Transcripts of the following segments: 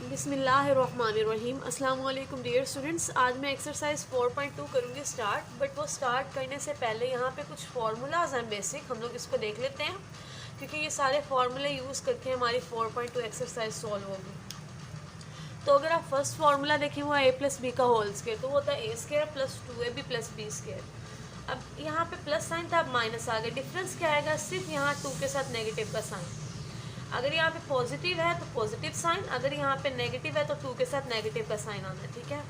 बिस्मिल्लाहिर्रहमानिर्रहीम। अस्सलाम वालेकुम डियर स्टूडेंट्स। आज मैं एक्सरसाइज 4.2 करूँगी स्टार्ट, बट वो स्टार्ट करने से पहले यहाँ पे कुछ फार्मूलाज हैं बेसिक, हम लोग इसको देख लेते हैं क्योंकि ये सारे फार्मूले यूज़ करके हमारी 4.2 एक्सरसाइज सॉल्व होगी। तो अगर आप फर्स्ट फार्मूला देखें वो ए प्लस बी का होल स्क्वायर, तो वो होता है A square plus 2ab plus B square. अब यहाँ पे प्लस साइन था, अब माइनस आ गया। डिफरेंस क्या आएगा? सिर्फ यहाँ 2 के साथ नेगेटिव का साइन। अगर यहाँ पे पॉजिटिव है तो पॉजिटिव साइन, अगर यहाँ पे नेगेटिव है तो 2 के साथ नेगेटिव का साइन आना है, ठीक है।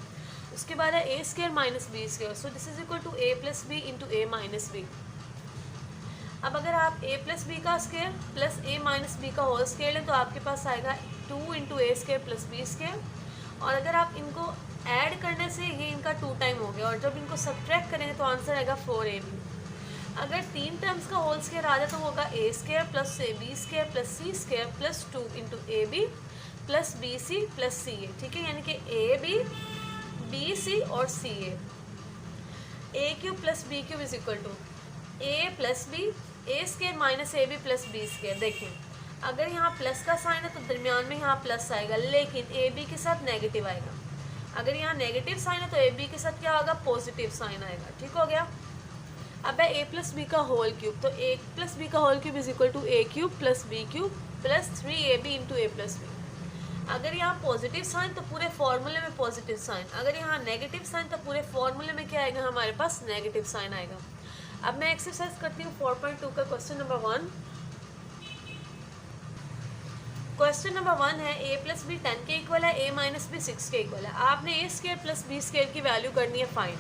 उसके बाद है A square minus B square, so this is equal to A plus B into A minus B. अब अगर आप a प्लस बी का square plus a minus B का होल स्क्वायर लें तो आपके पास आएगा 2 इंटू ए स्क्वायर प्लस बी स्क्वायर। और अगर आप इनको ऐड करने से ये इनका 2 टाइम हो गया, और जब इनको सब्ट्रैक्ट करेंगे तो आंसर आएगा 4ab। अगर 3 टर्म्स का होल स्क्वायर आ जाए तो होगा A square plus B square plus C square plus 2 into A B plus B C plus C A, ठीक है। यानी कि ए बी सी और C A cube plus B cube is equal to A plus B A square minus A B plus B square. देखें, अगर यहाँ plus का sign है तो दरमियान में यहाँ प्लस आएगा, लेकिन ए बी के साथ नेगेटिव आएगा। अगर यहाँ नेगेटिव साइन है तो ए बी के साथ क्या होगा? पॉजिटिव साइन आएगा, ठीक हो गया। अब है ए प्लस बी का होल क्यूब, तो ए प्लस बी का whole cube is equal to A cube plus B cube plus 3ab into A plus B. अगर यहाँ पॉजिटिव साइन तो पूरे फॉर्मूले में पॉजिटिव साइन, अगर यहाँ नेगेटिव साइन तो पूरे फॉर्मूले में क्या आएगा? हमारे पास नेगेटिव साइन आएगा। अब मैं एक्सरसाइज करती हूँ 4.2 का क्वेश्चन नंबर 1। क्वेश्चन नंबर 1 है ए प्लस बी 10 के इक्वल है, ए माइनस बी 6 के इक्वल है। आपने ए स्क्वायर प्लस बी स्क्वायर की वैल्यू करनी है फाइंड।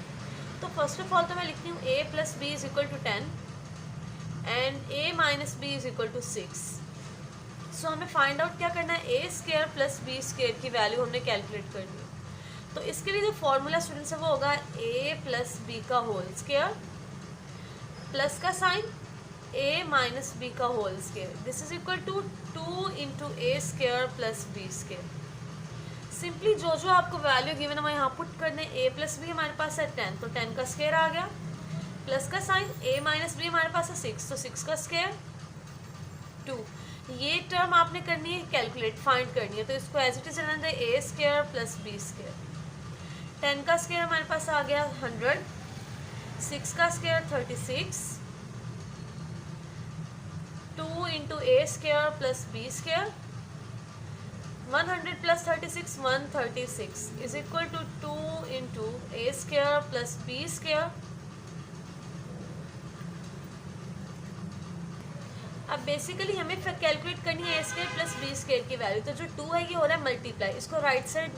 तो फर्स्ट ऑफ ऑल तो मैं लिखती हूँ ए plus B is equal to 10 and A minus B is equal to 6। So हमें फाइंड आउट क्या करना है? A square plus B square की वैल्यू हमने कैलकुलेट करनी है। तो इसके लिए जो फॉर्मूला स्टूडेंट्स है वो होगा ए प्लस बी का होल स्क्वायर प्लस का साइन a माइनस बी का whole square, this is equal to 2 into A square plus B square. Simply जो जो आपको वैल्यू गिवन है मैं यहाँ पुट करने, a प्लस बी हमारे पास है 10 तो 10 का स्क्वायर आ गया, प्लस का साइन a माइनस बी हमारे पास है 6 तो 6 का स्क्वायर 2। ये टर्म आपने करनी है कैलकुलेट, फाइंड करनी है, तो इसको एज इट इज रहने दें ए स्क्वायर प्लस बी स्क्वायर। 10 का स्क्वायर हमारे पास आ गया 100, 6 का square 36, 2 into A square plus B square, 100 plus 36 136 is equal to 2 into A square plus B square. अब बेसिकली हमें कैलकुलेट करनी है A square plus B square की वैल्यू। तो जो 2 है ये हो रहा है मल्टीप्लाई, इसको राइट साइड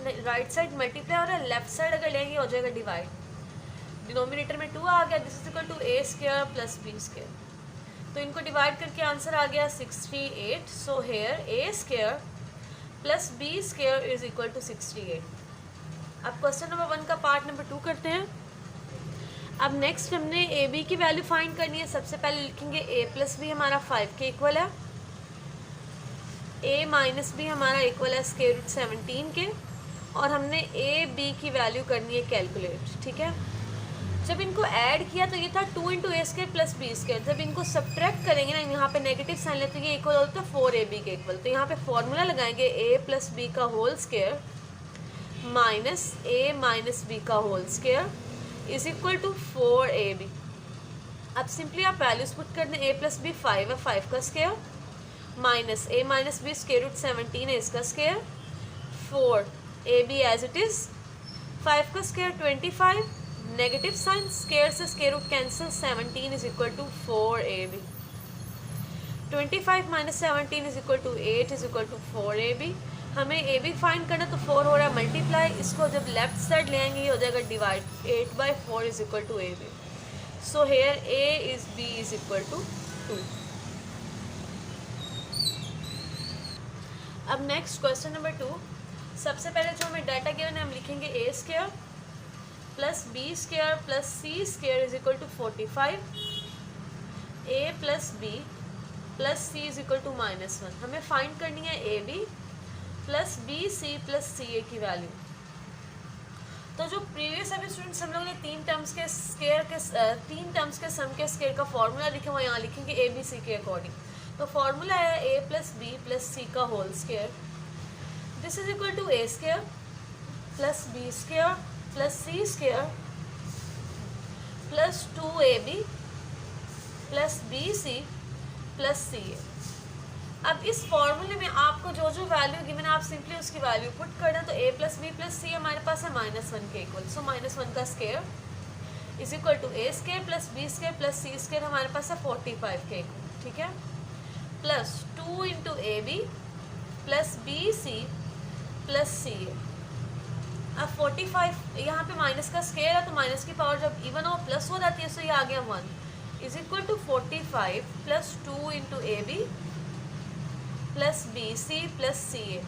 मल्टीप्लाई हो रहा है, लेफ्ट साइड अगर लेंगे हो जाएगा डिवाइड। डिनोमिनेटर में 2 आ गया, this is equal to A square plus B square. तो इनको डिवाइड करके आंसर आ गया 68। So here A square plus B square is equal to 68। अब क्वेश्चन नंबर 1 का पार्ट नंबर 2 करते हैं। अब नेक्स्ट हमने ए बी की वैल्यू फाइंड करनी है। सबसे पहले लिखेंगे ए प्लस बी हमारा 5 के इक्वल है, ए माइनस बी हमारा इक्वल है स्क्वायर रूट 17 के, और हमने ए बी की वैल्यू करनी है कैलकुलेट, ठीक है। जब इनको ऐड किया तो ये था 2 इंटू ए स्क्वायर प्लस बी स्क्वायर। जब इनको सब्ट्रैक्ट करेंगे ना, यहाँ पे नेगेटिव साइन लेते हैं, ये इक्वल होता है 4ab के इक्वल। तो यहाँ पे फॉर्मूला लगाएंगे ए प्लस बी का whole square minus a minus B का whole square is equal to 4ab। अब सिंपली आप वैल्यूज पुट करने, ए प्लस बी 5 है, 5 का square minus a minus B square root 17 है, इसका square 4ab as it is, 5 का स्क्वायर 25, नेगेटिव साइन स्क्वायर से square root cancel, 17 is equal to 4ab। 25 minus 17 is equal to 8 is equal to 4ab। हमें A B find करना, तो 4 हो रहा है मल्टीप्लाई, इसको जब लेफ्ट साइड ले आएंगे ये हो जाएगा divide, 8/4 is equal to ab। So here a is b is equal to 2। अब नेक्स्ट क्वेश्चन नंबर 2। सबसे पहले जो हमें डाटा गिवन है हम लिखेंगे A square plus B square plus C square is equal to 45, A plus B plus C is equal to -1। हमें find करनी है A B plus B C plus C A की वैल्यू। तो जो previous अभी स्टूडेंट्स हम लोग ने 3 टर्म्स के सम के स्क्वायर का फॉर्मूला लिखा हुआ यहाँ लिखेंगे ए बी सी के अकॉर्डिंग। तो फॉर्मूला है A plus B plus C का whole square, this is equal to A square plus B square plus C square plus 2ab plus B C plus C A. अब इस फॉर्मूले में आपको जो जो वैल्यू गिवन है आप सिंपली उसकी वैल्यू पुट कर दें। तो a plus B plus C हमारे पास है -1 के इक्वल, सो -1 का square is equal to A square plus B square plus C square हमारे पास है 45 के इक्वल, ठीक है, plus 2 into A B plus B C plus C A. अब 45 यहाँ पे माइनस का स्क्वायर है तो माइनस की पावर जब इवन और प्लस हो जाती है सो ये आ गया 1 is equal to 45 plus 2 into A B plus B C plus C A.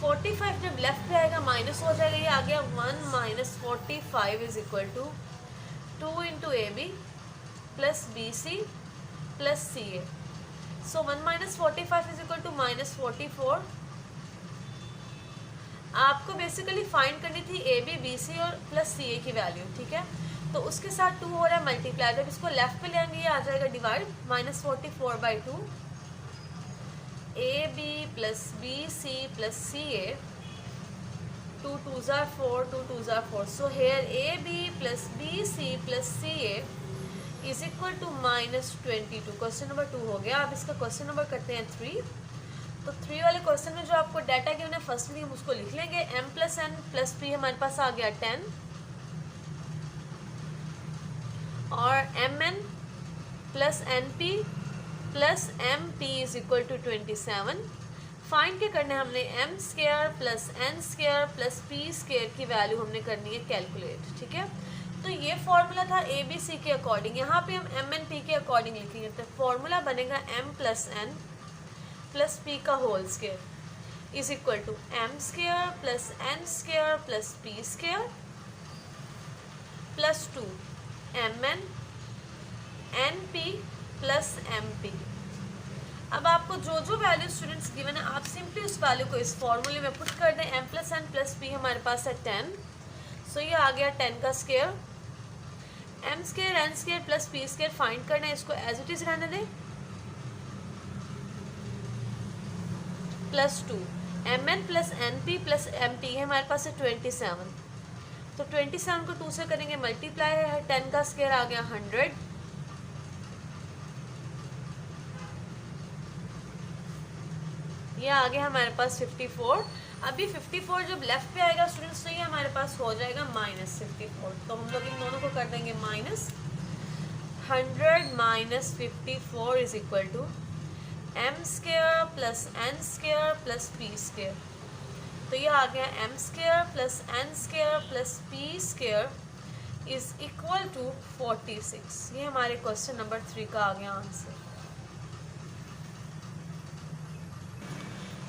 45 जब लेफ्ट पे आएगा माइनस हो जाएगा, ये आ गया 1 minus 45 is equal to 2 into A B plus B C plus C a. So 1 minus 45 is equal to minus 44। आपको basically find करनी थी ए बी बी सी और प्लस सी ए की वैल्यू, ठीक है, तो उसके साथ 2 हो रहा है मल्टीप्लाई, जब इसको लेफ्ट पे लेंगे ये आ जाएगा divide -44/2 a B plus B C plus C a 2 2s are 4 2 2s are 4। So here a B plus B C plus C a is equal to -22। Question number 2 हो गया। अब इसका क्वेश्चन नंबर करते हैं 3। तो 3 वाले क्वेश्चन में जो आपको डाटा गिवन है फर्स्टली हम उसको लिख लेंगे। m plus n plus p हमारे पास आ गया 10 और mn plus np plus mp is equal to 27। Find क्या करना है हमने, m square plus n square plus p square की वैल्यू हमने करनी है कैलकुलेट, ठीक है। तो ये फॉर्मूला था ए बी सी के अकॉर्डिंग, यहाँ पे हम m n p के अकॉर्डिंग लिखेंगे। तो फॉर्मूला बनेगा m plus n plus p का whole square is equal to m square plus n square plus p square plus 2 mn np plus mp। अब आपको जो जो वैल्यू स्टूडेंट्स गिवन है आप सिंपली उस वैल्यू को इस फॉर्मूले में पुट कर दें। m plus n plus p हमारे पास है 10, सो ये आ गया 10 का square. m square n square plus p square find करना है, इसको एज इट इज रहने दें, plus 2 mn plus np plus mp है हमारे पास है 27। तो 27 को 2 से करेंगे मल्टीप्लाई है, 10 का स्क्वायर आ गया 100, ये आ गया हमारे पास 54। अभी 54 जब लेफ्ट पे आएगा स्टूडेंट्स तो ये हमारे पास हो जाएगा -54। तो हम लोग इन दोनों को कर देंगे minus. 100 minus 54 is equal to m square plus n square plus p square. तो ये आ गया m square plus n square plus p square is equal to 46। ये हमारे क्वेश्चन नंबर 3 का आ गया आंसर।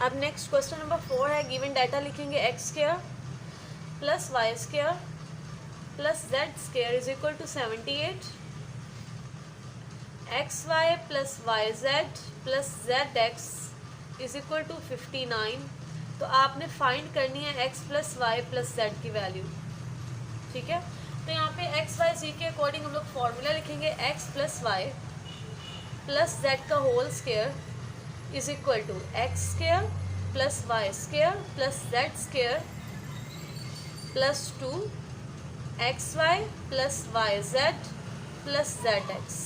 अब नेक्स्ट क्वेश्चन नंबर 4 है। गिवन डाटा लिखेंगे x square plus Y square plus Z square is equal to 78, x Y plus Y Z plus Z x is equal to 59। तो आपने find करनी है x plus Y plus z की value, ठीक है। तो यहाँ पे x वाई जी के अकॉर्डिंग हम लोग फॉर्मूला लिखेंगे x plus Y plus Z का whole square is equal to X square plus Y square plus Z square plus 2 X Y plus Y Z plus Z X.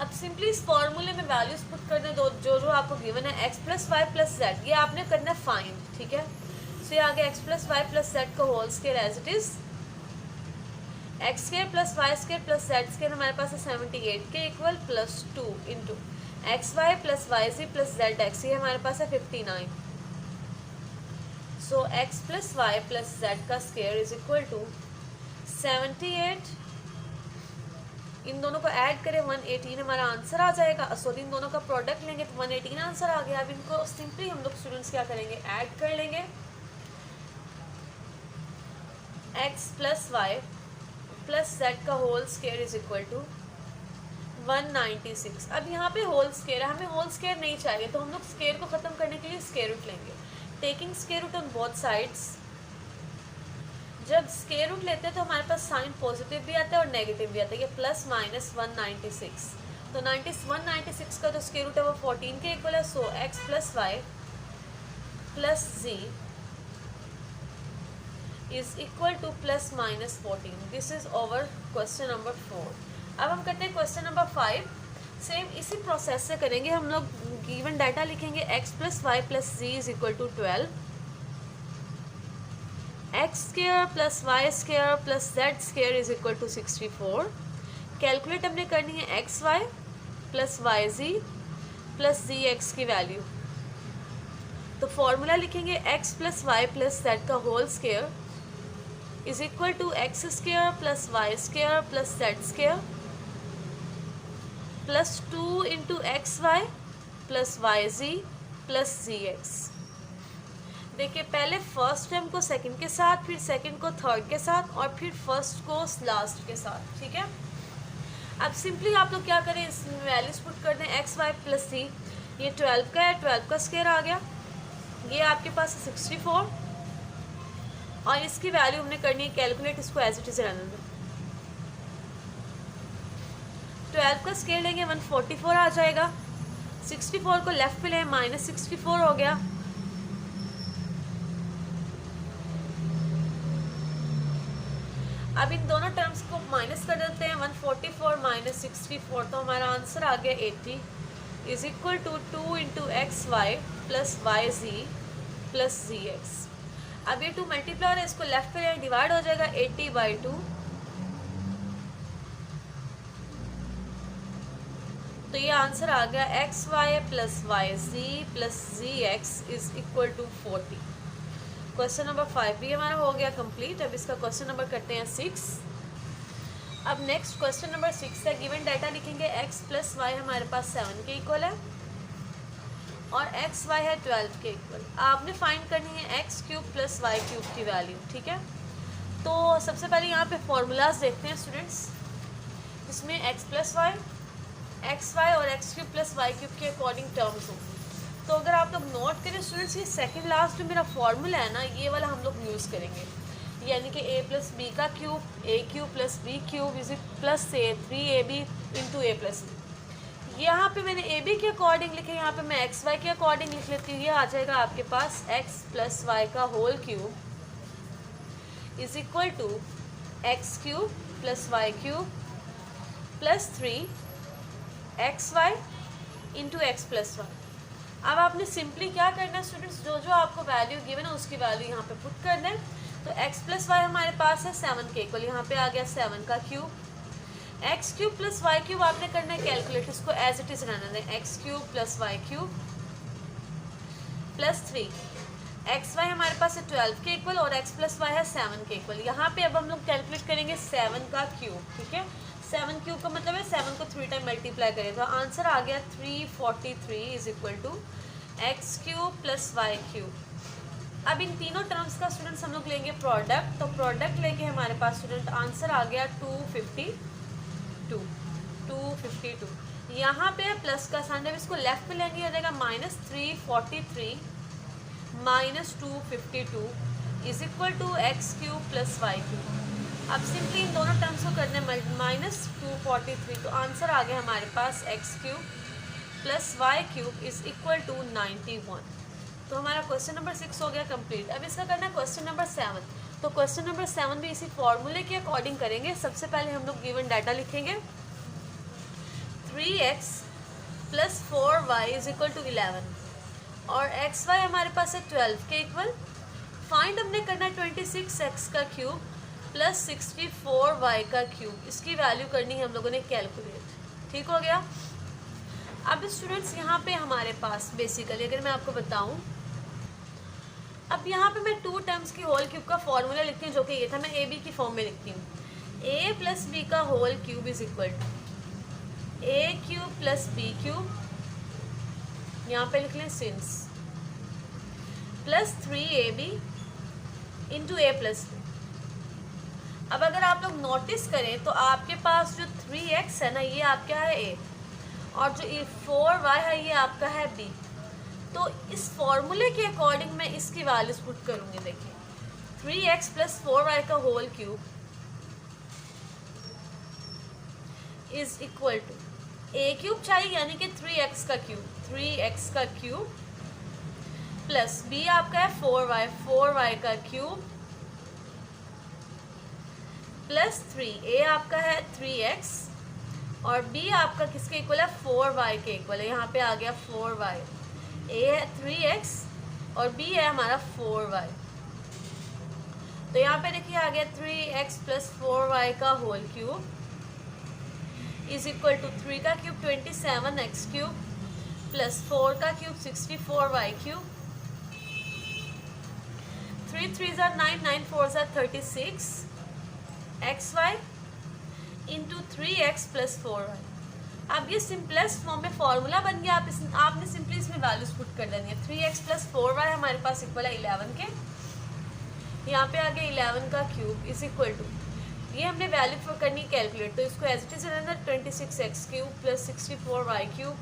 अब simply इस फॉर्मूले में values put कर दें, जो जो आपको गिवन है x plus Y plus z, ये आपने करना है फाइंड, ठीक है। सो ये आ गया x plus Y plus Z का whole square as it is, X square plus Y square plus Z square हमारे पास है 78 के equal plus 2 into x Y plus Y जी प्लस जेड एक्स, ये हमारे पास है 59। So X plus Y plus Z का स्क्वायर इज इक्वल टू 78। इन दोनों को ऐड करें 118 हमारा आंसर आ जाएगा। सो इन दोनों का प्रोडक्ट लेंगे तो 118 आंसर आ गया। अब इनको सिंपली हम लोग स्टूडेंट्स क्या करेंगे, ऐड कर लेंगे। X plus Y plus Z का whole square is equal to 196। अब यहाँ पे होल स्क्वायर है, हमें होल स्क्वायर नहीं चाहिए तो हम लोग स्क्वायर को ख़त्म करने के लिए स्क्वायर रूट लेंगे। Taking square root on both sides, जब स्क्वायर रूट लेते हैं तो हमारे पास साइन पॉजिटिव भी आता है और नेगेटिव भी आता है। ये प्लस माइनस 196, तो 196 का जो स्क्वायर रूट है वो 14 के इक्वल है। So X plus Y plus Z is equal to plus minus 14। This is over question number 4। अब हम करते हैं क्वेश्चन नंबर 5। सेम इसी प्रोसेस से करेंगे। हम लोग गिवन डाटा लिखेंगे x plus Y plus Z is equal to 12, X square plus Y square plus Z square is equal to 64। Calculate हमने करनी है एक्स वाई प्लस वाई जी प्लस जी X की वैल्यू। तो फॉर्मूला लिखेंगे x plus Y plus Z का whole square is equal to X square plus Y square plus Z square plus 2 into x Y plus Y ji plus ji X. देखिए पहले first term को second के साथ, फिर second को third के साथ और फिर फर्स्ट को लास्ट के साथ। ठीक है, अब सिंपली आप लोग क्या करें, इस वैल्यूज पुट कर दें। एक्स वाई प्लस जी, ये 12 का है, 12 का स्क्वायर आ गया। ये आपके पास 64 और इसकी वैल्यू हमने करनी है कैलकुलेट। इसको एज इट इज रहने दें। 12 का स्क्वायर लेंगे 144 आ जाएगा। 64 को लेफ्ट पे लें, माइनस 64 हो गया। अब इन दोनों टर्म्स को माइनस कर देते हैं। 144 माइनस 64, तो हमारा आंसर आ गया 80 is equal to 2 into x Y plus Y ji plus ji x. अब ये 2 मल्टीप्लाई है, इसको लेफ्ट पे लें, डिवाइड हो जाएगा 80/2। तो ये आंसर आ गया x Y plus Y ji plus ji x is equal to 40। Question number 5 भी हमारा हो गया कंप्लीट। अब इसका क्वेश्चन नंबर करते हैं 6। अब नेक्स्ट क्वेश्चन नंबर 6 है। गिवन डाटा लिखेंगे x प्लस वाई हमारे पास 7 के इक्वल है और एक्स वाई है 12 के इक्वल। आपने फाइंड करनी है x cube plus Y cube की वैल्यू। ठीक है, तो सबसे पहले यहाँ पे फॉर्मूलाज देखते हैं स्टूडेंट्स, जिसमें X plus Y, X Y और X cube plus Y cube के अकॉर्डिंग टर्म्स होंगे। तो अगर आप लोग नोट करें स्टूडेंट्स, ये सेकेंड लास्ट जो मेरा फॉर्मूला है ना, ये वाला हम लोग यूज़ करेंगे, यानी कि a प्लस बी का cube, a cube plus B cube is plus से 3ab इंटू ए प्लस बी। यहाँ पे मैंने ए बी के अकॉर्डिंग लिखे, यहाँ पे मैं एक्स वाई के अकॉर्डिंग लिख लेती हूँ। ये आ जाएगा आपके पास एक्स प्लस वाई का whole cube is equal to x cube plus Y cube plus 3 x y into x plus y. अब आपने सिंपली क्या करना है स्टूडेंट्स, जो जो आपको वैल्यू गिवन है उसकी वैल्यू यहाँ पे पुट करना है। तो एक्स प्लस वाई हमारे पास है 7 के इक्वल, यहाँ पे आ गया 7 का cube. X cube plus Y cube आपने करना है कैलकुलेट, इसको एज इट इज रहने दें। X cube plus Y cube plus 3 x y हमारे पास है 12 के इक्वल और एक्स प्लस वाई है 7 के इक्वल। यहाँ पे अब हम लोग कैलकुलेट करेंगे 7 का क्यूब। ठीक है, 7 क्यूब का मतलब है 7 को 3 टाइम मल्टीप्लाई करें, तो आंसर आ गया 343 is equal to x cube plus Y cube. अब इन तीनों टर्म्स का स्टूडेंट्स हम लोग लेंगे प्रोडक्ट, तो प्रोडक्ट लेके हमारे पास स्टूडेंट आंसर आ गया 252। यहाँ पे प्लस का साइन, जब इसको लेफ्ट में लेंगे हो जाएगा minus 343 minus 252 is equal to x cube plus Y cube. अब सिंपली इन दोनों टर्म्स को करने माइनस 243, तो आंसर आ गया हमारे पास X cube plus Y cube is equal to 91। तो हमारा क्वेश्चन नंबर 6 हो गया कंप्लीट। अब इसका करना है क्वेश्चन नंबर 7। तो क्वेश्चन नंबर 7 भी इसी फॉर्मूले के अकॉर्डिंग करेंगे। सबसे पहले हम लोग गिवन डाटा लिखेंगे 3x plus 4y is equal to 11 और एक्स वाई हमारे पास है 12 के इक्वल। फाइंड हमने करना है 26x का क्यूब प्लस 64y का क्यूब, इसकी वैल्यू करनी है हम लोगों ने कैलकुलेट। ठीक हो गया। अब स्टूडेंट्स यहाँ पे हमारे पास बेसिकली अगर मैं आपको बताऊँ, अब यहाँ पे मैं 2 टर्म्स की होल क्यूब का फॉर्मूला लिखती हूँ, जो कि ये था। मैं ए बी की फॉर्म में लिखती हूँ। ए प्लस बी का whole cube is equal to A cube plus B cube, यहाँ पे लिख लें सिंस, प्लस 3ab इंटू ए प्लस बी। अब अगर आप लोग नोटिस करें तो आपके पास जो 3x है ना, ये आपका है a और जो 4y है ये आपका है b। तो इस फॉर्मूले के अकॉर्डिंग मैं इसकी वैल्यूज पुट करूंगी। देखिए 3x प्लस 4y का whole cube is equal to A cube चाहिए यानी कि 3x का क्यूब, 3x का क्यूब प्लस बी आपका है 4y, 4y का क्यूब प्लस 3, ए आपका है 3x और बी आपका किसके इक्वल है 4y के इक्वल है। यहाँ पे आ गया 4y, ए है 3x और बी है हमारा 4y। तो यहाँ पे देखिए आ गया 3x प्लस 4y का whole cube is equal to 3 का क्यूब 27x क्यूब प्लस 4 का क्यूब 64y क्यूब, 3 3 ज़ा 9, 9 4 ज़ा 36 xy into 3x plus 4y। अब ये सिंपलेस्ट फॉर्म में फॉर्मूला बन गया। आपने सिंपली इसमें वैल्यूज पुट कर देनी है। 3x प्लस 4y हमारे पास इक्वल है 11 के, यहाँ पे आ गया 11 का क्यूब इज इक्वल टू, ये हमने वैल्यू पुट करनी कैलकुलेट, तो इसको एज इट इज रहना 26x cube plus 64y cube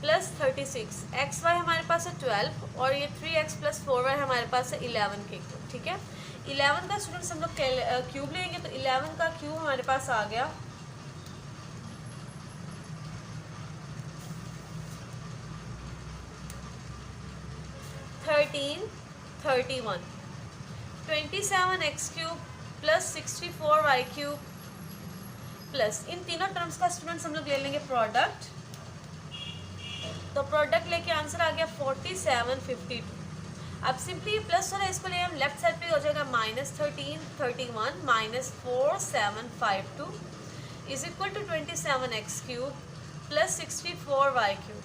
plus 36, xy हमारे पास है 12 और ये 3x प्लस 4y हमारे पास है 11 के इक्वल। ठीक है, 11 का स्टूडेंट्स हम लोग क्यूब लेंगे तो 11 का क्यूब हमारे पास आ गया 1331, 27x cube plus 64y cube plus इन तीनों टर्म्स का स्टूडेंट्स हम लोग ले लेंगे प्रोडक्ट, तो प्रोडक्ट लेके आंसर आ गया 4752। अब सिंपली प्लस वाला इसको ले हम लेफ्ट साइड पे हो जाएगा -1331 minus 4752 is equal to 27x cube plus 64y cube.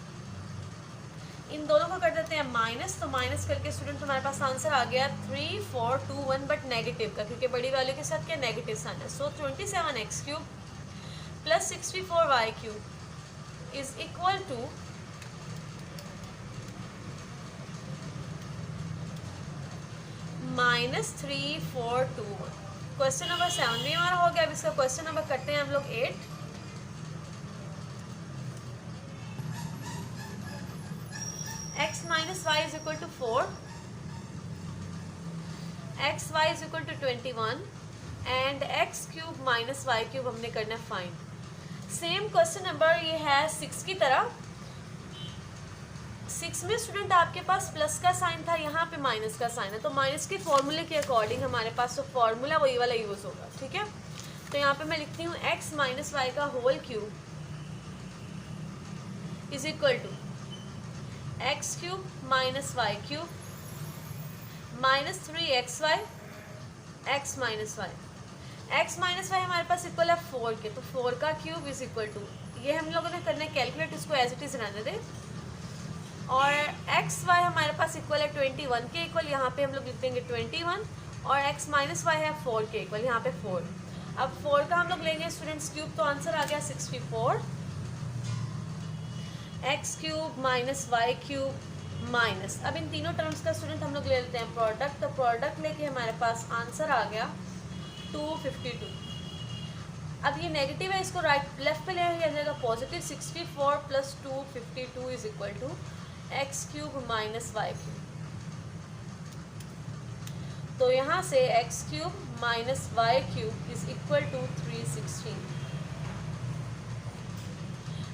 इन दोनों को कर देते हैं माइनस, तो माइनस करके स्टूडेंट हमारे पास आंसर आ गया 3421 बट नेगेटिव का, क्योंकि बड़ी वैल्यू के साथ क्या नेगेटिव साइन है। So 27x cube plus 64y cube is equal to -3421। Question number 7 भी हमारा हो गया। अब इसका क्वेश्चन नंबर करते हैं हम लोग 8। x minus y is equal to 4, x y is equal to 21 and x cube minus Y cube हमने करना है फाइंड। सेम क्वेश्चन नंबर ये है 6 की तरह। 6 में स्टूडेंट आपके पास प्लस का साइन था, यहाँ पे माइनस का साइन है, तो माइनस के फॉर्मूले के अकॉर्डिंग हमारे पास तो फॉर्मूला वही वाला यूज़ होगा। ठीक है, तो यहाँ पे मैं लिखती हूँ x माइनस वाई का whole cube is equal to x cube minus Y cube minus 3xy x minus Y. X minus y हमारे पास इक्वल है 4 के, तो 4 का क्यूब इज इक्वल टू, ये हम लोगों ने करना है कैलकुलेट, इसको एज इट इज रहने दें। और एक्स वाई हमारे पास इक्वल है 21 के इक्वल, यहाँ पे हम लोग लिख देंगे 21 और x माइनस वाई है 4 के इक्वल, यहाँ पे 4। अब 4 का हम लोग लेंगे स्टूडेंट्स क्यूब, तो आंसर आ गया 64। X cube minus Y cube minus, अब इन तीनों टर्म्स का स्टूडेंट हम लोग ले लेते हैं प्रोडक्ट, तो प्रोडक्ट लेके हमारे पास आंसर आ गया 252। अब ये नेगेटिव है, इसको राइट लेफ्ट पे ले जाएगा positive, 64 plus 252 is equal to x cube minus Y cube. तो यहाँ से x cube minus Y cube is equal to 316।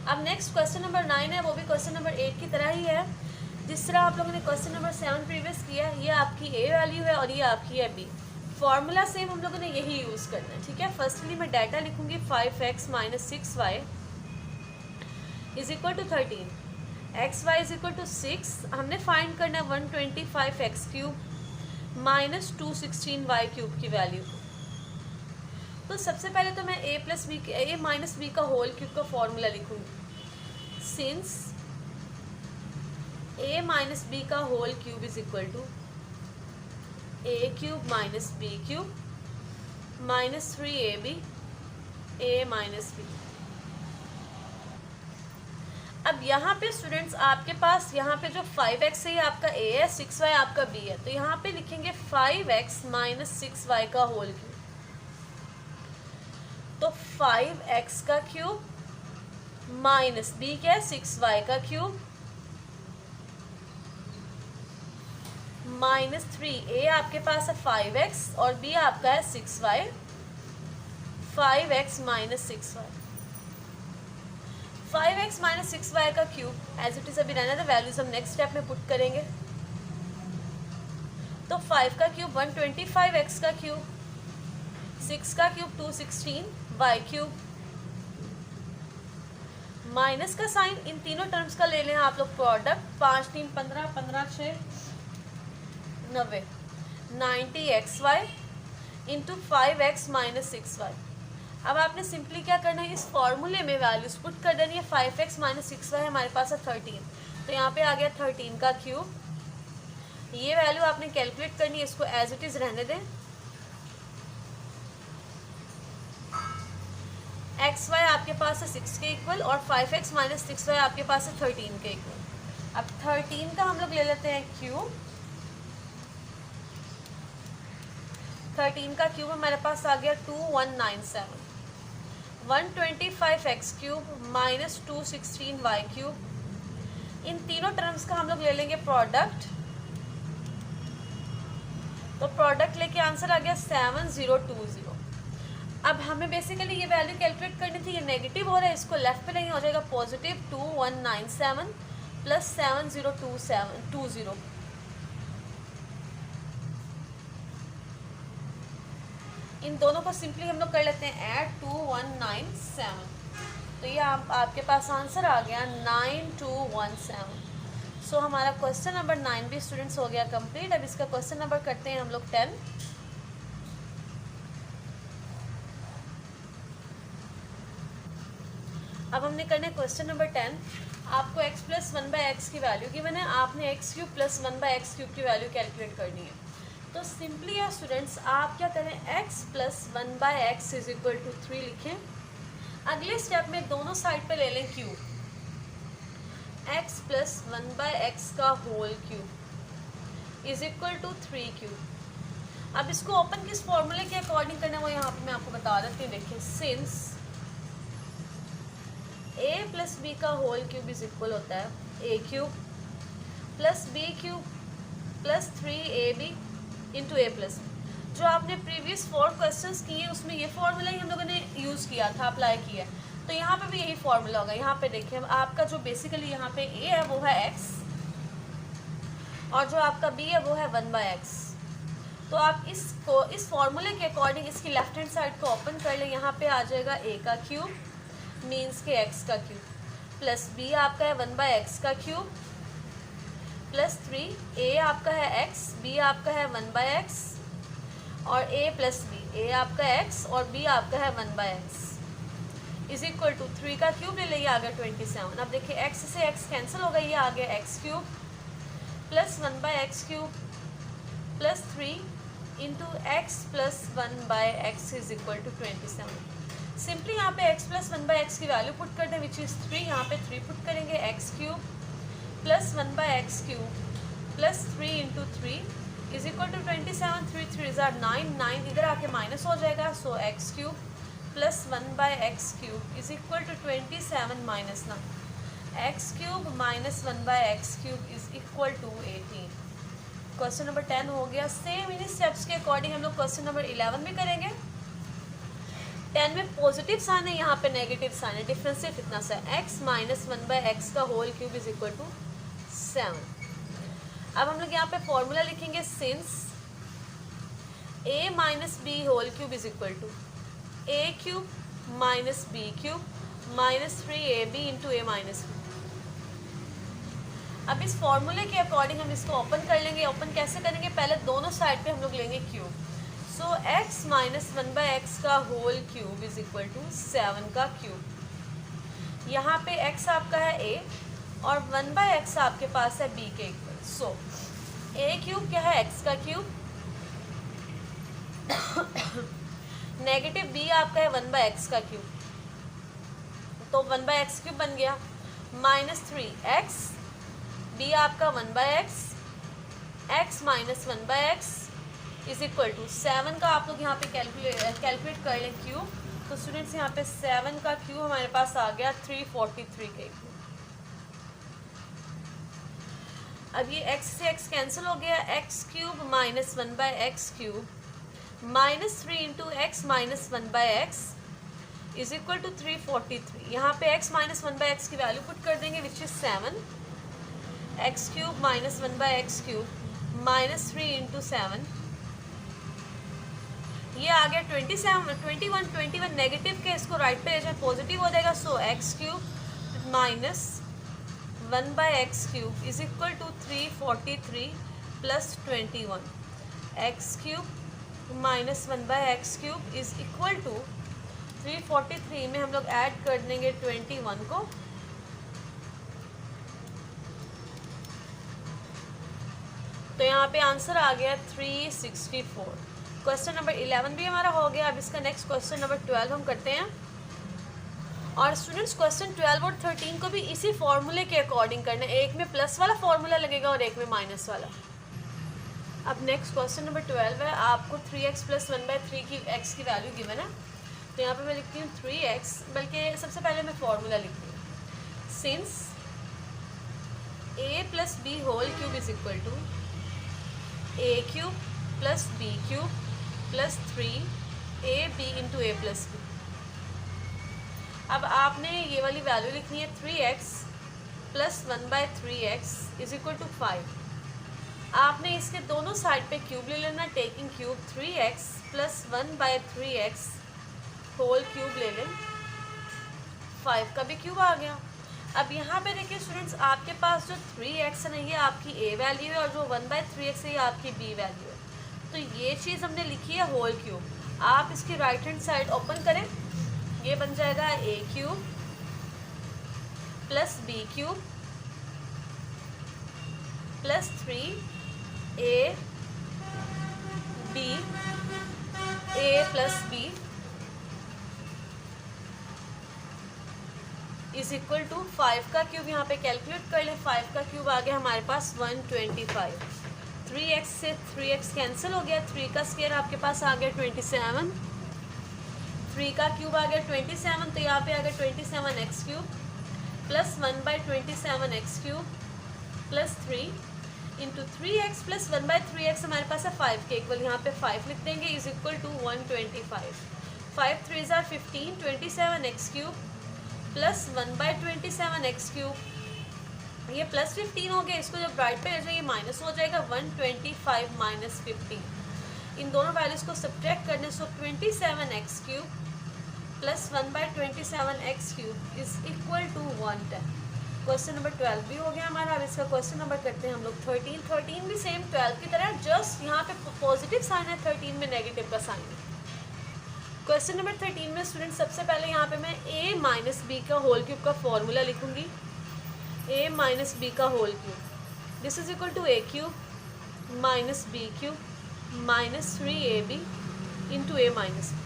अब नेक्स्ट क्वेश्चन नंबर 9 है, वो भी क्वेश्चन नंबर 8 की तरह ही है। जिस तरह आप लोगों ने क्वेश्चन नंबर 7 प्रीवियस किया है, ये आपकी ए वैल्यू है और ये आपकी है बी। फॉर्मूला सेम हम लोगों ने यही यूज़ करना है। ठीक है, फर्स्टली मैं डाटा लिखूंगी 5x minus 6y is equal to 13, x y is equal to 6, हमने फाइंड करना है 125x cube minus 216y cube की वैल्यू। तो सबसे पहले तो मैं a plus B a minus B का होल क्यूब का फॉर्मूला लिखूंगी। सिंस a माइनस बी का whole cube is equal to a cube minus B cube minus 3ab a minus B. अब यहाँ पे स्टूडेंट्स आपके पास यहाँ पे जो 5x है ये आपका a है, 6y आपका b है, तो यहाँ पे लिखेंगे 5x माइनस 6y का होल क्यूब। तो 5x का क्यूब माइनस b क्या है 6y का क्यूब माइनस 3a आपके पास है 5x और b आपका है 6y, 5x minus 6y। 5x minus 6y का क्यूब एज इट इज़ अभी रहने दे, वैल्यूज हम नेक्स्ट स्टेप में पुट करेंगे। तो 5 का क्यूब 125x का क्यूब, 6 का क्यूब 216y क्यूब, माइनस का साइन इन तीनों टर्म्स का ले लें आप लोग product, 5 3 15, 15 6 90, 90xy into 5x minus 6y। अब आपने सिंपली क्या करना है, इस फॉर्मूले में वैल्यूज पुट कर देनी है। 5x माइनस 6y हमारे पास है 13, तो यहाँ पे आ गया 13 का क्यूब। ये वैल्यू आपने कैलकुलेट करनी है, इसको एज इट इज़ रहने दें। xy आपके पास है 6 के इक्वल और 5x माइनस 6y आपके पास है 13 के इक्वल। अब 13 का हम लोग ले लेते हैं क्यूब। 13 का क्यूब हमारे पास आ गया 2197, 125x cube minus 216y cube. इन तीनों टर्म्स का हम लोग ले लेंगे प्रोडक्ट, तो प्रोडक्ट लेके आंसर आ गया 7020। अब हमें बेसिकली ये वैल्यू कैलकुलेट करनी थी, ये नेगेटिव हो रहा है, इसको लेफ्ट पे लेंगे, हो जाएगा पॉजिटिव 2197 प्लस 7020। इन दोनों को सिंपली हम लोग कर लेते हैं ऐड 2197, तो ये आपके पास आंसर आ गया 9217। सो हमारा क्वेश्चन नंबर 9 भी स्टूडेंट्स हो गया कंप्लीट। अब इसका क्वेश्चन नंबर करते हैं हम लोग 10। अब हमने करना है क्वेश्चन नंबर 10। आपको x प्लस 1/x की वैल्यू गिवन है, आपने x cube plus 1/x cube की वैल्यू कैलकुलेट करनी है। तो सिंपली यार स्टूडेंट्स आप क्या करें, x plus 1/x is equal to 3 लिखें। अगले स्टेप में दोनों साइड पे ले लें क्यूब, x प्लस 1/x का whole cube is equal to 3 cube. अब इसको ओपन किस फॉर्मूले के अकॉर्डिंग करना है वो यहाँ पे मैं आपको बता देती हूँ। देखिए, सिंस a प्लस बी का होल क्यूब इज इक्वल होता है a cube plus b cube plus 3ab into a plus b. जो आपने प्रीवियस 4 क्वेश्चंस किए उसमें ये फॉर्मूला ही हम लोगों ने यूज़ किया था, अप्लाई किया, तो यहाँ पे भी यही फॉर्मूला होगा। यहाँ पे देखिए आपका जो बेसिकली यहाँ पे a है वो है x और जो आपका b है वो है 1/x। तो आप इसको इस फॉर्मूले के अकॉर्डिंग इसकी लेफ्ट हैंड साइड को ओपन कर लें। यहाँ पे आ जाएगा a का क्यूब मीन्स के x का क्यूब प्लस b आपका है 1/x का क्यूब प्लस 3, a आपका है x, b आपका है 1/x और a प्लस b, a आपका x और b आपका है 1/x इज इक्वल टू 3 का क्यूब ले लिया, आ गया 27। अब देखिए x से x कैंसिल हो गई, ये आ गया x cube plus 1/x cube plus 3 into x plus 1/x is equal to 27। Simply यहाँ पे x प्लस 1/x की वैल्यू पुट कर दें विच इज़ 3, यहाँ पे 3 पुट करेंगे, x cube plus 1/x cube plus 3 into 3 is equal to 27। 3 3 ज़ार 9, 9 इधर आके माइनस हो जाएगा, so x cube plus 1/x cube is equal to 27 minus 9, x cube minus 1/x cube is equal to 18। Question number 10 हो गया। Same इन्हीं steps के according हम लोग क्वेश्चन नंबर 11 भी करेंगे। 10 में पॉजिटिव साइन है, यहाँ पे नेगेटिव साइन है, डिफरेंस सिर्फ इतना सा है, x माइनस 1/x का whole cube is equal to 7। अब हम लोग यहाँ पे फॉर्मूला लिखेंगे, since a minus b whole cube is equal to a cube minus B cube minus 3ab into a minus B. अब इस फॉर्मूले के अकॉर्डिंग हम इसको ओपन कर लेंगे। ओपन कैसे करेंगे, पहले दोनों साइड पे हम लोग लेंगे क्यूब, सो x माइनस 1/x का whole cube is equal to 7 का क्यूब। यहाँ पे x आपका है a और 1/x आपके पास है b के इक्वल, सो a क्यूब क्या है, x का क्यूब नेगेटिव b आपका है 1/x का क्यूब, तो 1/x क्यूब बन गया, माइनस 3x, b आपका 1/x, x minus 1/x is equal to 7 का आप लोग यहाँ पे कैलकुलेट कर लें क्यूब, तो स्टूडेंट्स यहाँ पे 7 का क्यूब हमारे पास आ गया 343 के इक्वल। अब ये x से x कैंसिल हो गया, x cube minus 1/x cube minus 3 into x minus 1/x is equal to 343। यहाँ पे x माइनस 1/x की वैल्यू पुट कर देंगे which is 7, x cube minus 1/x cube minus 3 into 7, ये आ गया 21 नेगेटिव के इसको राइट पे ले जाए पॉजिटिव हो जाएगा। So X cube minus 1/x cube is equal to 343 plus 21, X cube minus 1/x cube is equal to 343 में हम लोग ऐड कर देंगे 21 को, तो यहाँ पे आंसर आ गया 364। क्वेश्चन नंबर 11 भी हमारा हो गया। अब इसका नेक्स्ट क्वेश्चन नंबर 12 हम करते हैं। और स्टूडेंट्स क्वेश्चन 12 और 13 को भी इसी फॉर्मूले के अकॉर्डिंग करना है, एक में प्लस वाला फॉर्मूला लगेगा और एक में माइनस वाला। अब नेक्स्ट क्वेश्चन नंबर 12 है, आपको 3x प्लस 1/3 की x की वैल्यू गिवन है, तो यहाँ पे मैं लिखती हूँ 3x, बल्कि सबसे पहले मैं फॉर्मूला लिखती हूँ। Since a plus b whole cube is equal to a cube plus b cube plus 3ab into a plus b। अब आपने ये वाली वैल्यू लिखनी है 3x plus 1/3x is equal to 5। आपने इसके दोनों साइड पे क्यूब ले लेना, taking cube 3x plus 1/3x whole cube ले लें, 5 का भी क्यूब आ गया। अब यहाँ पे देखिए स्टूडेंट्स, आपके पास जो 3x है ना ये आपकी a वैल्यू है और जो 1/3x है ये आपकी b वैल्यू है, तो ये चीज़ हमने लिखी है होल क्यूब। आप इसकी राइट हैंड साइड ओपन करें, ये बन जाएगा a cube plus b cube plus 3ab a plus b is equal to 5 का क्यूब यहाँ पे कैलकुलेट कर ले। 5 का क्यूब आ गया हमारे पास 125। 3x से 3x कैंसिल हो गया, 3 का स्क्वायर आपके पास आ गया 27, 3 का क्यूब आ गया 27, तो यहाँ पे आ गया 27x cube plus 1/27x cube plus 3 into 3x plus 1/3x हमारे पास है 5 के इक्वल, यहाँ पे 5 लिख देंगे is equal to 125। 5 3s are 15, 27x cube plus 1/27x cube, ये प्लस 15 हो गया, इसको जब राइट पे ले जाइए माइनस हो जाएगा 125 माइनस 15। इन दोनों वैल्यूज़ को सब्ट्रैक्ट करने so 27x cube plus 1/27x cube is equal to 110। Question number 12 भी हो गया हमारा। अब इसका क्वेश्चन नंबर करते हैं हम लोग 13 भी सेम 12 की तरह, जस्ट यहाँ पे पॉजिटिव साइन है, 13 में नेगेटिव का साइन है। क्वेश्चन नंबर 13 में स्टूडेंट सबसे पहले यहाँ पे मैं a माइनस बी का होल क्यूब का फॉर्मूला लिखूंगी, a माइनस बी का whole cube, this is equal to a cube minus B cube minus 3ab into a minus b.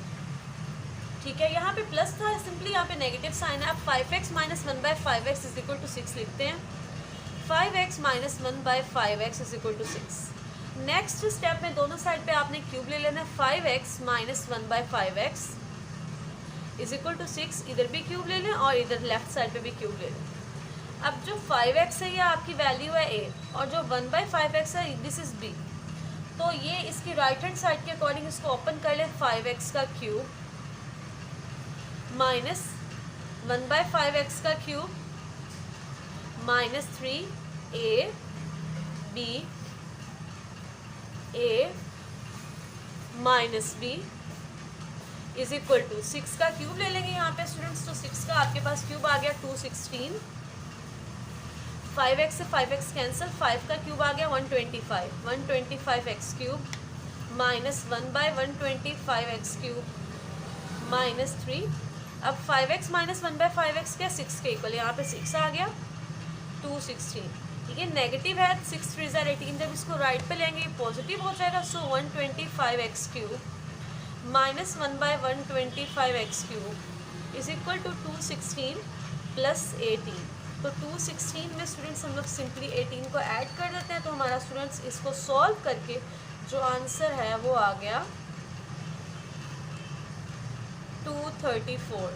ठीक है, यहाँ पे प्लस था, सिंपली यहाँ पे नेगेटिव साइन है। अब 5x minus 1/5x is equal to 6 लिखते हैं, 5x minus 1/5x is equal to 6। Next step में दोनों साइड पे आपने क्यूब ले लेना है, 5x minus 1/5x is equal to 6, इधर भी क्यूब ले लें और इधर लेफ्ट साइड पे भी क्यूब ले लें। अब जो 5x है ये आपकी वैल्यू है a और जो 1/5x है दिस इज b, तो ये इसकी राइट हैंड साइड के अकॉर्डिंग इसको ओपन कर लें, 5x का क्यूब माइनस 1/5x का cube minus 3ab a minus b is equal to 6 का क्यूब ले लेंगे यहाँ पे स्टूडेंट्स, तो 6 का आपके पास क्यूब आ गया 216, 5x से 5x कैंसिल, 5 का क्यूब आ गया 125, 125x cube minus 1/125x cube minus 3। अब 5x माइनस 1/5x क्या 6 के इक्वल, यहाँ पे 6 आ गया 216, ये नेगेटिव है, 6 3s are 18, जब इसको राइट पे लेंगे पॉजिटिव हो जाएगा। So 125x cube minus 1/125x cube is equal to 216 plus 18, तो 216 में स्टूडेंट्स हम लोग सिंपली 18 को ऐड कर देते हैं, तो हमारा स्टूडेंट्स इसको सॉल्व करके जो आंसर है वो आ गया 234।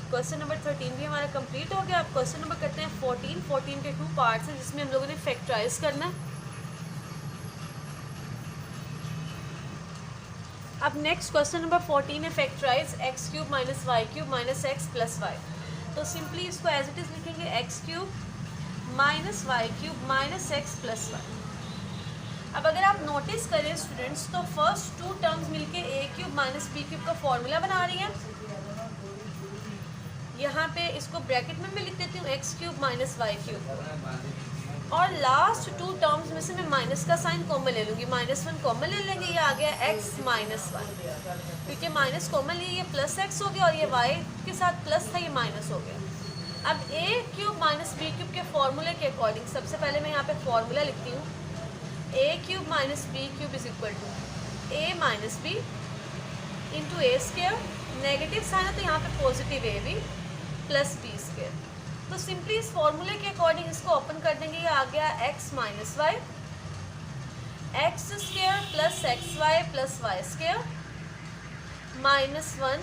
क्वेश्चन नंबर 13 भी हमारा कंप्लीट हो गया। अब क्वेश्चन नंबर करते हैं 14 के 2 पार्ट्स हैं जिसमें हम लोगों ने फैक्टराइज करना है। अब नेक्स्ट क्वेश्चन नंबर 14 है factorise x cube minus Y cube minus x plus y. तो सिंपली इसको एज इट इज़ लिखेंगे x cube minus Y cube minus x plus y. अब अगर आप नोटिस करें स्टूडेंट्स तो फर्स्ट टू टर्म्स मिलके ए क्यूब माइनस बी क्यूब का फॉर्मूला बना रही हैं। यहाँ पे इसको ब्रैकेट में मैं लिख देती हूँ x cube minus Y cube, और लास्ट टू टर्म्स में से मैं माइनस का साइन कॉमन ले लूँगी, -1 कॉमन ले लेंगे, ये आ गया एक्स माइनस वाई, क्योंकि माइनस कॉमन लिए ये प्लस एक्स हो गया और ये वाई के साथ प्लस था ये माइनस हो गया। अब ए क्यूब माइनस बी क्यूब के फॉर्मूले के अकॉर्डिंग सबसे पहले मैं यहाँ पे फॉर्मूला लिखती हूँ, A cube minus B cube is equal to A minus B into A square, negative sign है तो यहाँ पे positive A B plus B square. तो सिंपली इस फॉर्मूले के अकॉर्डिंग इसको ओपन कर देंगे, ये आ गया x minus Y x square plus x Y plus Y square -1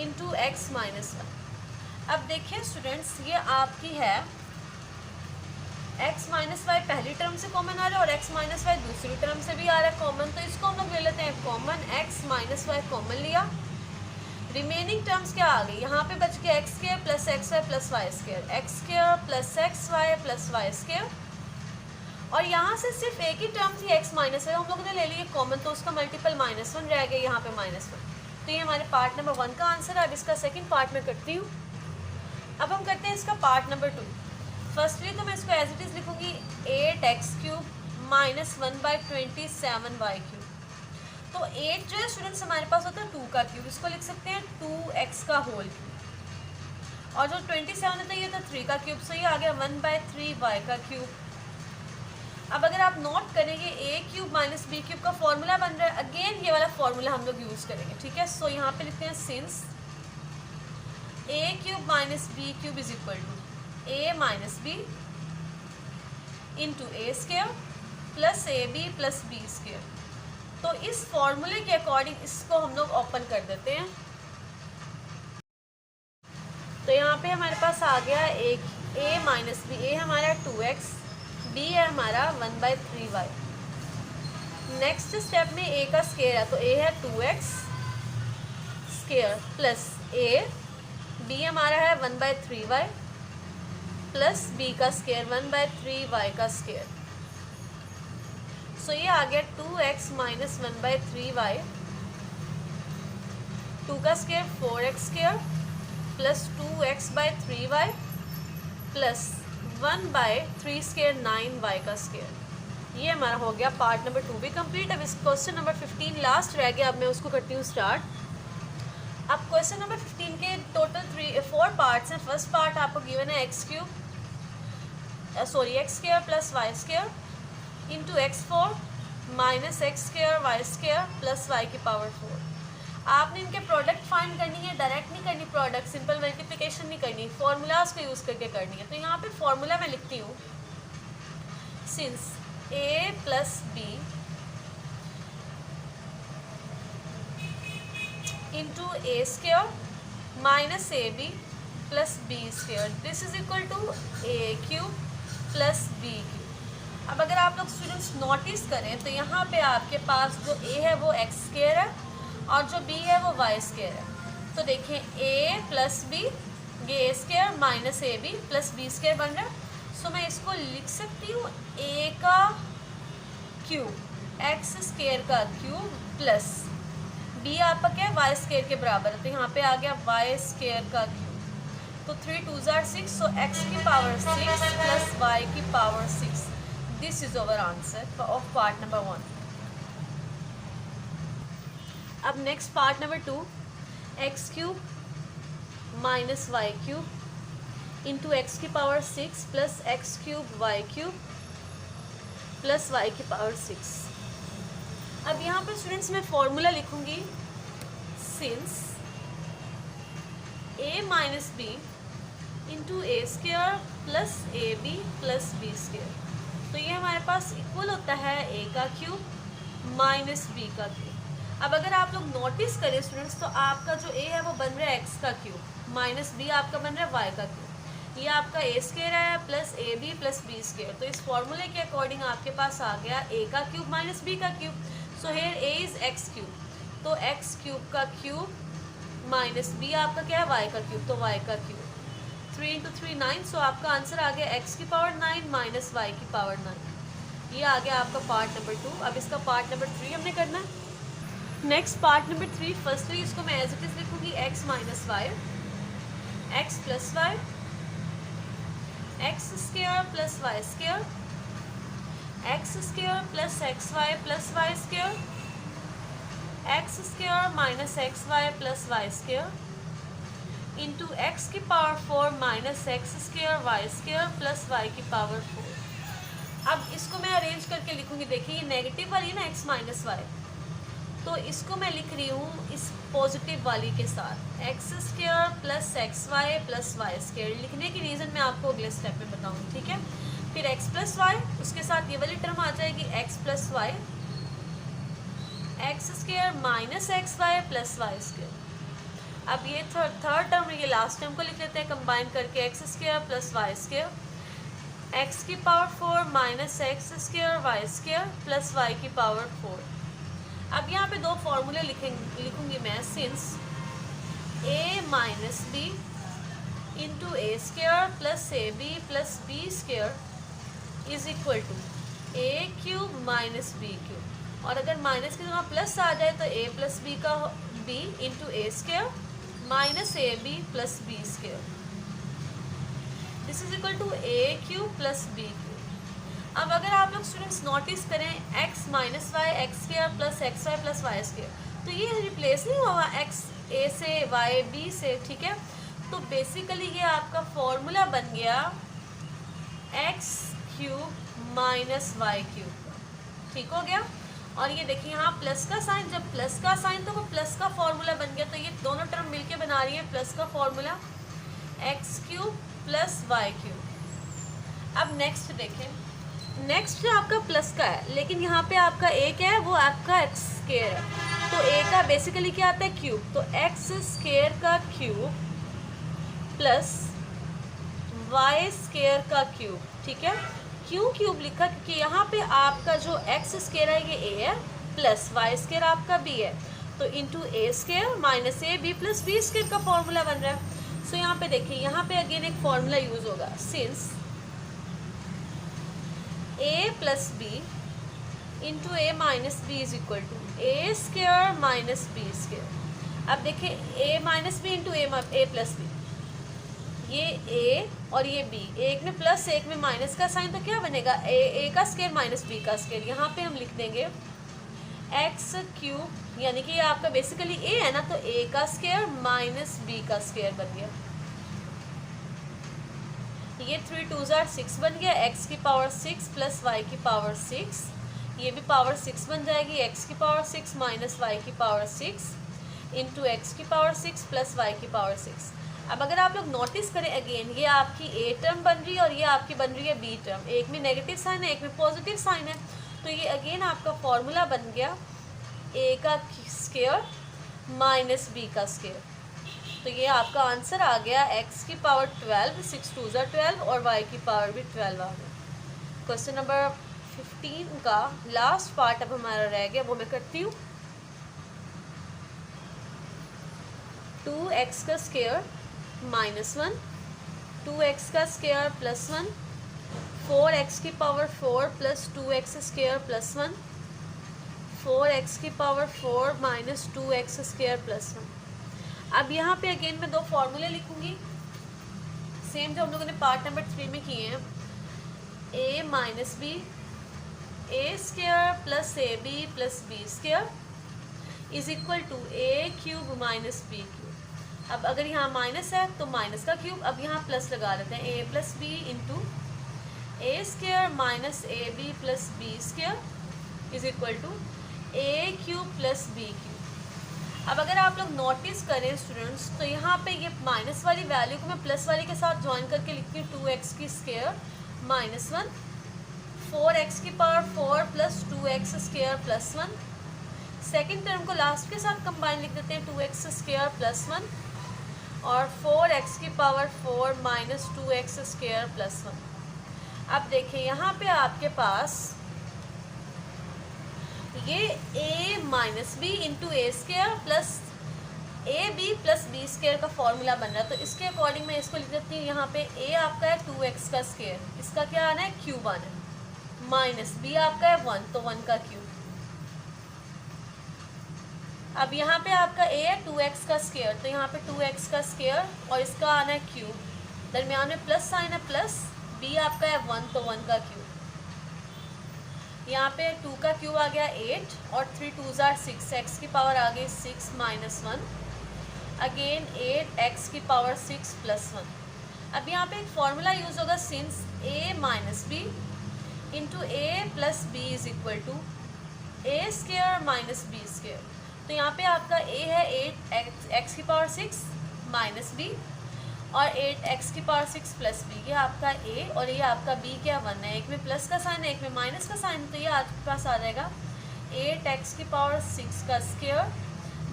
into x minus y. अब देखिए स्टूडेंट्स ये आपकी है x माइनस वाई पहली टर्म से कॉमन आ रहा है और x माइनस वाई दूसरी टर्म से भी आ रहा है कॉमन, तो इसको हम लोग ले लेते हैं common, x minus y common लिया, रिमेनिंग टर्म्स क्या आ गई, यहाँ पे बच गया x square plus x Y plus Y square, x square plus x Y plus Y square, और यहाँ से सिर्फ एक ही टर्म थी एक्स माइनस वाई हम लोगों ने ले लिया कॉमन, तो उसका मल्टीपल -1 रह गया यहाँ पे -1। तो ये हमारे पार्ट नंबर 1 का आंसर है। अब इसका सेकेंड पार्ट में करती हूँ। अब हम करते हैं इसका पार्ट नंबर 2। फर्स्टली तो मैं इसको एज इट इज़ लिखूँगी 8x cube minus 1/27 Y cube. तो 8 जो है स्टूडेंट्स हमारे पास होता है 2 का क्यूब, इसको लिख सकते हैं 2x का होल क्यूब, और जो 27 होता है ये था 3 का क्यूब, सो ये आ गया 1/3 y का क्यूब। अब अगर आप नोट करेंगे a cube minus B cube का फॉर्मूला बन रहा है, अगेन ये वाला फॉर्मूला हम लोग यूज़ करेंगे, ठीक है। सो यहाँ पे लिखते हैं since a cube minus B cube is equal to a minus B into A square plus A B plus B square. तो इस फॉर्मूले के अकॉर्डिंग इसको हम लोग ओपन कर देते हैं। तो यहाँ पे हमारे पास आ गया एक a माइनस बी, ए हमारा 2x, b है हमारा 1/3y। नेक्स्ट स्टेप में a का स्क्वायर है, तो a है 2x square plus a, b हमारा है 1/3y प्लस b का स्क्वायर 1/3y का स्क्वायर। सो ये आ गया 2x माइनस 1/3y, 2 का square 4x square plus 2x/3y plus 1/3 square 9y का स्क्वायर। ये हमारा हो गया पार्ट नंबर 2 भी कंप्लीट। अब इस क्वेश्चन नंबर 15 लास्ट रह गया, अब मैं उसको करती हूँ स्टार्ट। अब क्वेश्चन नंबर 15 के टोटल 4 पार्ट्स हैं। फर्स्ट पार्ट आपको गिवन है x square plus Y square into x4 minus x square Y square plus Y की पावर 4। आपने इनके प्रोडक्ट फाइंड करनी है, डायरेक्ट नहीं करनी प्रोडक्ट, सिंपल मल्टीप्लिकेशन नहीं करनी, फॉर्मूलाज को यूज़ करके करनी है। तो यहाँ पे फॉर्मूला मैं लिखती हूँ since a plus B into A square minus A B plus B square, this is equal to A cube plus B cube. अब अगर आप लोग स्टूडेंट्स नोटिस करें तो यहाँ पे आपके पास जो a है वो x स्क्वायर है और जो b है वो y स्क्वायर है। तो देखिए a प्लस बी, ये a square minus A B plus B square बन रहा है। सो मैं इसको लिख सकती हूँ a का क्यूब x स्क्वायर का क्यूब प्लस b आपका क्या है y स्क्वायर के बराबर है, तो यहाँ पे आ गया y स्क्वायर का क्यूब। तो 3 2 are 6, सो x की पावर 6 प्लस y की power 6। This is our answer of part number 1। अब next part number 2, X cube minus Y cube into X की power 6 plus X cube Y cube plus Y की power 6। अब यहाँ पर students मैं formula लिखूंगी since a minus B into A square plus A B plus B square. तो ये हमारे पास इक्वल होता है a का क्यूब माइनस बी का क्यूब। अब अगर आप लोग नोटिस करें स्टूडेंट्स तो आपका जो a है वो बन रहा है x का क्यूब माइनस b आपका बन रहा है y का क्यूब। ये आपका a स्क्वायर है plus A B plus B square. तो इस फॉर्मूले के अकॉर्डिंग आपके पास आ गया a का क्यूब माइनस b का cube. So here a is x cube तो एक्स क्यूब का क्यूब माइनस बी आपका क्या है, वाई का क्यूब, तो वाई का क्यूब। 3 इंटू 3 9, सो आपका आंसर आ गया एक्स की पावर 9 माइनस वाई की पावर 9। ये आ गया आपका पार्ट नंबर 2। अब इसका पार्ट नंबर 3 हमने करना है। नेक्स्ट पार्ट नंबर 3, फर्स्टली इसको मैं एज इट इज लिखूंगी X minus Y, X plus Y, x square plus Y square, x square plus x Y plus Y square, x square minus X Y plus Y square into X की power 4 minus x square Y square plus Y की power 4। अब इसको मैं arrange करके लिखूंगी। देखिए ये negative वाली है ना एक्स माइनस वाई, तो इसको मैं लिख रही हूँ इस पॉजिटिव वाली के साथ, x square plus x Y plus Y square. लिखने की रीज़न मैं आपको अगले स्टेप में बताऊँगी, ठीक है। फिर एक्स प्लस वाई, उसके साथ ये वाली टर्म आ जाएगी X plus Y, x square minus X Y plus Y square. अब ये थर्ड टर्म, ये लास्ट टर्म को लिख लेते हैं कंबाइन करके, X square plus Y square, X की power 4 minus x square Y square plus Y की पावर 4। अब यहाँ पे दो फॉर्मूले लिखूंगी मैं, since A minus B into A square plus A B plus B square is equal to A cube minus B cube, और अगर माइनस की जगह प्लस आ जाए तो ए प्लस बी का b into A square minus A B plus B square, this is equal to A cube plus B cube. अब अगर आप लोग स्टूडेंट्स नोटिस करें, x minus Y x square plus x Y plus Y square, तो ये replace नहीं हुआ x ए से वाई बी से, ठीक है। तो बेसिकली ये आपका फॉर्मूला बन गया x cube minus Y cube, ठीक हो गया। और ये देखिए यहाँ प्लस का साइन, जब प्लस का साइन तो वो प्लस का फॉर्मूला बन गया, तो ये दोनों टर्म मिलके बना रही है प्लस का formula x cube plus Y cube. अब नेक्स्ट देखें, नेक्स्ट आपका प्लस का है, लेकिन यहाँ पे आपका ए क्या है, वो आपका एक्स स्क्वायर है, तो ए का बेसिकली क्या आता है, क्यूब, तो एक्स स्क्वायर का क्यूब प्लस वाई स्क्वायर का क्यूब, ठीक है। क्यों क्यूब लिखा, क्योंकि यहाँ पे आपका जो एक्स स्क्वायर है ये ए है प्लस वाई स्क्वायर आपका बी है, तो into A square minus A B plus B square का फॉर्मूला बन रहा है। सो यहाँ पे देखिए, यहाँ पे अगेन एक फॉर्मूला यूज होगा, since a plus B into A minus B is equal to A square minus B square. अब देखिए a minus B into A plus b, ये ए और ये बी, एक में प्लस एक में माइनस का साइन, तो क्या बनेगा ए का स्क्वायर माइनस बी का स्क्वायर। यहाँ पे हम लिख देंगे एक्स क्यूब, यानी कि ये आपका बेसिकली ए है ना, तो ए का स्क्वायर माइनस बी का स्क्वायर बन गया। ये 3 2 6 बन गया, एक्स की पावर 6 प्लस वाई की पावर 6, ये भी पावर 6 बन जाएगी, एक्स की पावर 6 माइनस वाई की पावर 6 इंटू एक्स की पावर 6 प्लस वाई की पावर 6। अब अगर आप लोग नोटिस करें अगेन, ये आपकी ए टर्म बन रही है और ये आपकी बन रही है बी टर्म, एक में नेगेटिव साइन है एक में पॉजिटिव साइन है, तो ये अगेन आपका फॉर्मूला बन गया ए का स्क्वायर माइनस बी का स्क्वायर। तो ये आपका आंसर आ गया एक्स की पावर 12, 6 2 12 और वाई की पावर भी 12 आ गई। क्वेश्चन नंबर 15 का लास्ट पार्ट अब हमारा रह गया, वो मैं करती हूँ। 2x का स्क्वायर माइनस 1, 2x का स्क्वायर प्लस 1, 4x की power 4 plus 2x square plus 1, 4x की power 4 minus 2x square plus 1। अब यहाँ पे अगेन मैं दो फॉर्मूले लिखूंगी, सेम जो हम लोगों ने पार्ट नंबर 3 में किए हैं, a minus b A square plus A B plus B square is equal to A cube minus B cube. अब अगर यहाँ माइनस है तो माइनस का क्यूब, अब यहाँ प्लस लगा लेते हैं, A plus B into A square minus A B plus B square is equal to A cube plus B cube. अब अगर आप लोग नोटिस करें स्टूडेंट्स, तो यहाँ पे ये माइनस वाली वैल्यू को मैं प्लस वाली के साथ ज्वाइन करके लिखती हूँ, 2x की स्क्वायर माइनस 1, 4x की power 4 plus 2x square plus 1, second term को लास्ट के साथ कंबाइन लिख देते हैं, 2x स्क्वायर प्लस 1 और 4x की power 4 minus 2x square plus 1। अब देखिए यहाँ पे आपके पास ये a minus B into A square plus A B plus B square का फॉर्मूला बन रहा है। तो इसके अकॉर्डिंग मैं इसको लिख देती हूँ यहाँ पे ए आपका है 2x का स्क्वायर, इसका क्या आना है क्यूब आना है, माइनस बी आपका है 1 तो 1 का क्यूब। अब यहाँ पे आपका ए है 2x का स्क्वायर तो यहाँ पे 2x का स्क्वायर और इसका आना है क्यूब, दरमियान में प्लस साइन है प्लस, बी आपका है 1 तो 1 का क्यूब। यहाँ पे 2 का क्यूब आ गया 8 और 3 2s are 6, x की पावर आ गई 6 माइनस 1, अगेन 8 x की पावर 6 प्लस 1। अब यहाँ पे एक फॉर्मूला यूज होगा since a minus B into A plus B is equal to A square minus B square. तो यहाँ पे आपका a है 8 x की पावर 6 माइनस बी और 8 x की पावर 6 प्लस बी, ये आपका a और ये आपका b क्या 1 है, एक में प्लस का साइन है एक में माइनस का साइन, तो ये आपके पास आ जाएगा 8 x की पावर 6 का स्क्वायर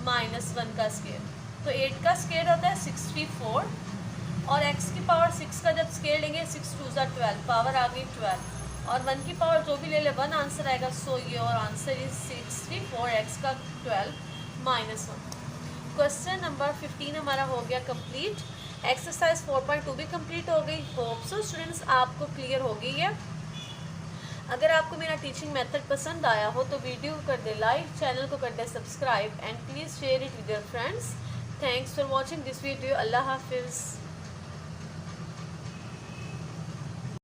माइनस 1 का स्क्वायर। तो 8 का स्क्वायर होता है 64 और x की पावर 6 का जब स्क्वायर लेंगे 6 2s are 12, पावर आ गई 12 और 1 की पावर जो भी ले ले 1 आंसर आएगा। सो ये और आंसर इज 64, x का 12 माइनस 1। क्वेश्चन नंबर 15 हमारा हो गया कंप्लीट। एक्सरसाइज 4.2 भी कंप्लीट हो गई। होप सो स्टूडेंट्स आपको क्लियर हो गई है। अगर आपको मेरा टीचिंग मेथड पसंद आया हो तो वीडियो को कर दे लाइक, चैनल को कर दे subscribe and please share it with your friends. Thanks for watching this video. अल्लाह हाफिज़।